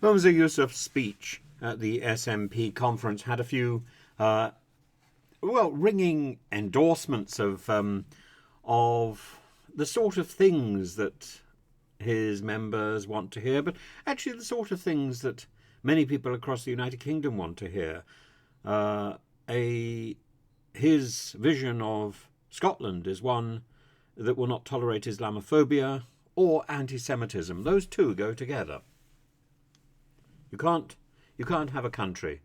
Humza Yousaf's speech at the SNP conference had a few, ringing endorsements of the sort of things that his members want to hear, but actually the sort of things that many people across the United Kingdom want to hear. His vision of Scotland is one that will not tolerate Islamophobia or anti-Semitism. Those two go together. You can't have a country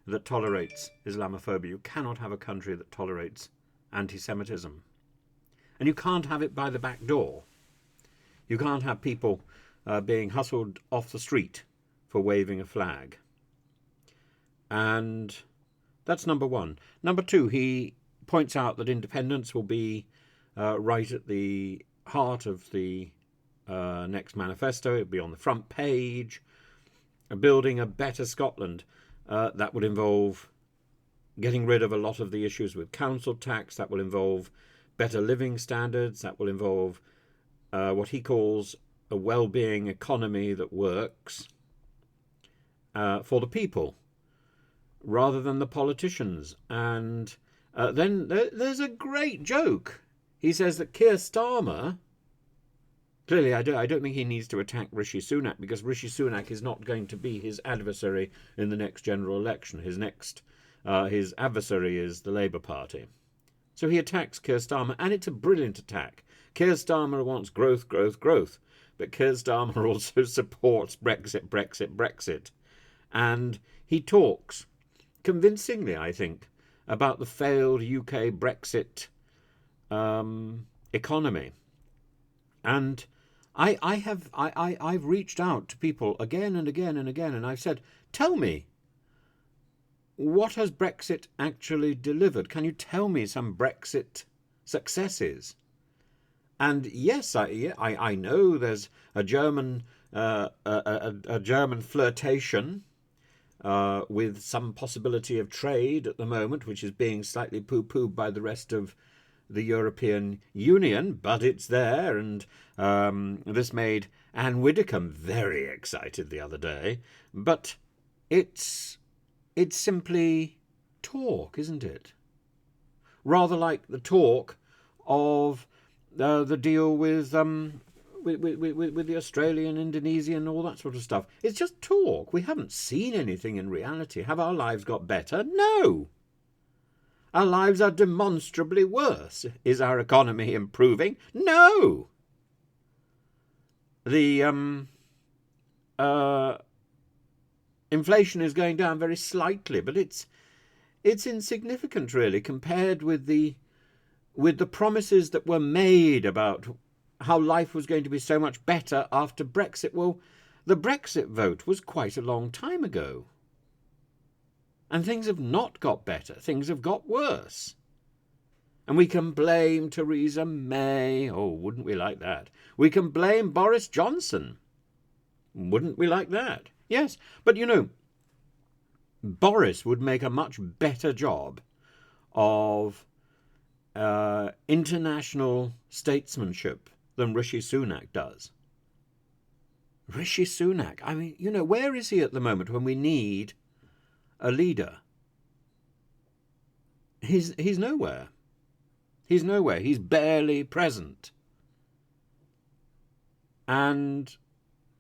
that tolerates Islamophobia. You cannot have a country that tolerates anti-Semitism. And you can't have it by the back door. You can't have people being hustled off the street for waving a flag. And that's number one. Number two, he points out that independence will be right at the heart of the next manifesto. It'll be on the front page. Building a better Scotland. That would involve getting rid of a lot of the issues with council tax. That will involve better living standards. That will involve what he calls a well-being economy that works for the people rather than the politicians. And then there's a great joke. He says that Keir Starmer... Clearly, I don't think he needs to attack Rishi Sunak, because Rishi Sunak is not going to be his adversary in the next general election. His adversary is the Labour Party. So he attacks Keir Starmer, and it's a brilliant attack. Keir Starmer wants growth, growth, growth. But Keir Starmer also supports Brexit, Brexit, Brexit. And he talks convincingly, I think, about the failed UK Brexit economy. And I've reached out to people again and again and again, and I've said, tell me, what has Brexit actually delivered? Can you tell me some Brexit successes? And yes, I know there's a German flirtation with some possibility of trade at the moment, which is being slightly poo-pooed by the rest of the European Union, but it's there, and this made Anne Widdecombe very excited the other day. But it's simply talk, isn't it? Rather like the talk of the deal with the Australian, Indonesian, all that sort of stuff. It's just talk. We haven't seen anything in reality. Have our lives got better? No. Our lives are demonstrably worse. Is our economy improving? No. The inflation is going down very slightly, but it's insignificant, really, compared with the promises that were made about how life was going to be so much better after Brexit. Well, the Brexit vote was quite a long time ago. And things have not got better. Things have got worse. And we can blame Theresa May. Oh, wouldn't we like that? We can blame Boris Johnson. Wouldn't we like that? Yes, but you know, Boris would make a much better job of international statesmanship than Rishi Sunak does. Rishi Sunak, I mean, you know, where is he at the moment when we need a leader? He's nowhere. He's nowhere. He's barely present. And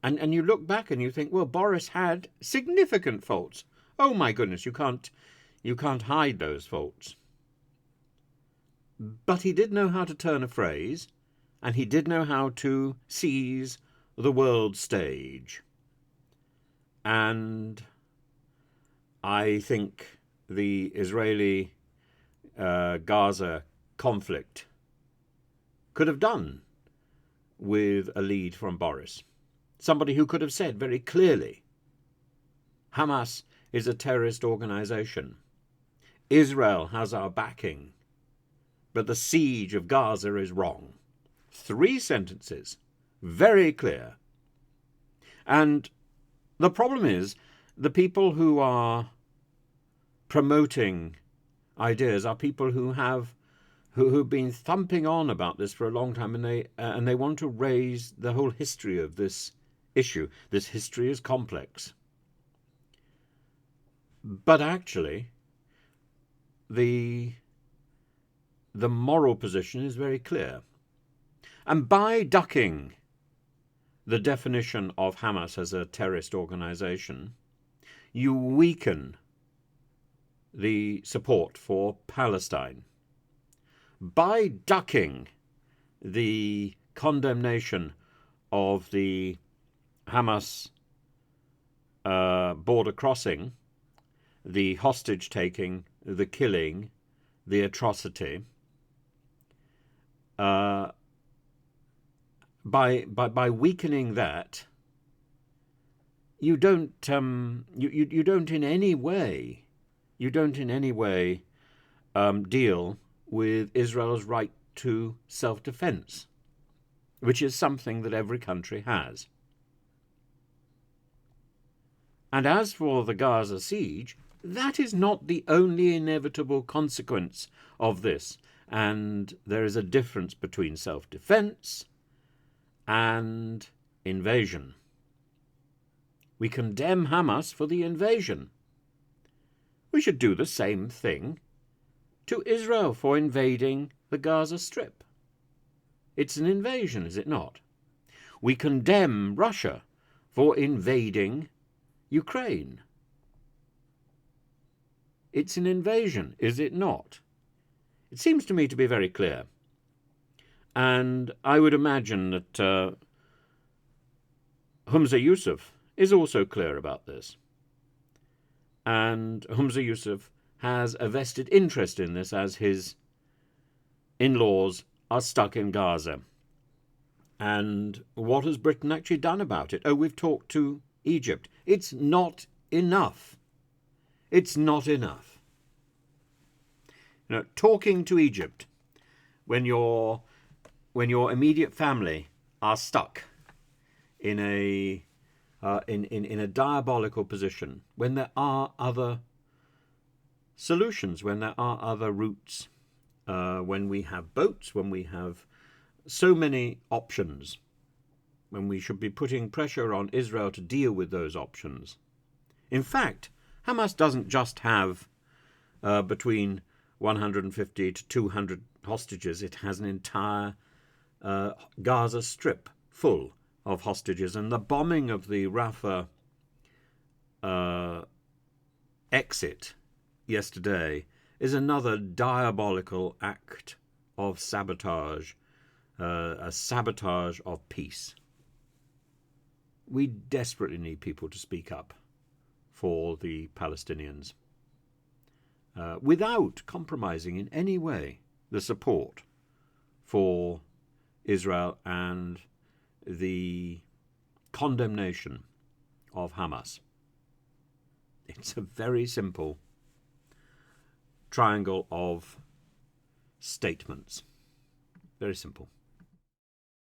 you look back and you think, well, Boris had significant faults. Oh my goodness, you can't hide those faults. But he did know how to turn a phrase, and he did know how to seize the world stage. And I think the Israeli Gaza conflict could have done with a lead from Boris. Somebody who could have said very clearly, Hamas is a terrorist organization. Israel has our backing, but the siege of Gaza is wrong. 3 sentences, very clear. And the problem is, the people who are promoting ideas are people who've been thumping on about this for a long time, and they want to raise the whole history of this issue. This history is complex. But actually, the moral position is very clear. And by ducking the definition of Hamas as a terrorist organization, you weaken the support for Palestine. By ducking the condemnation of the Hamas border crossing, the hostage taking, the killing, the atrocity, by weakening that, you don't in any way deal with Israel's right to self-defense, which is something that every country has. And as for the Gaza siege, that is not the only inevitable consequence of this. And there is a difference between self-defense and invasion. We condemn Hamas for the invasion. We should do the same thing to Israel for invading the Gaza Strip. It's an invasion, is it not? We condemn Russia for invading Ukraine. It's an invasion, is it not? It seems to me to be very clear. And I would imagine that Humza Yousaf is also clear about this. And Humza Yousaf has a vested interest in this, as his in-laws are stuck in Gaza. And what has Britain actually done about it? Oh, we've talked to Egypt. It's not enough. It's not enough. You know, talking to Egypt when your immediate family are stuck in a diabolical position, when there are other solutions, when there are other routes, when we have boats, when we have so many options, when we should be putting pressure on Israel to deal with those options. In fact, Hamas doesn't just have between 150 to 200 hostages. It has an entire Gaza Strip full of hostages. And the bombing of the Rafah exit yesterday is another diabolical act of sabotage, a sabotage of peace. We desperately need people to speak up for the Palestinians without compromising in any way the support for Israel and the condemnation of Hamas. It's a very simple triangle of statements. Very simple.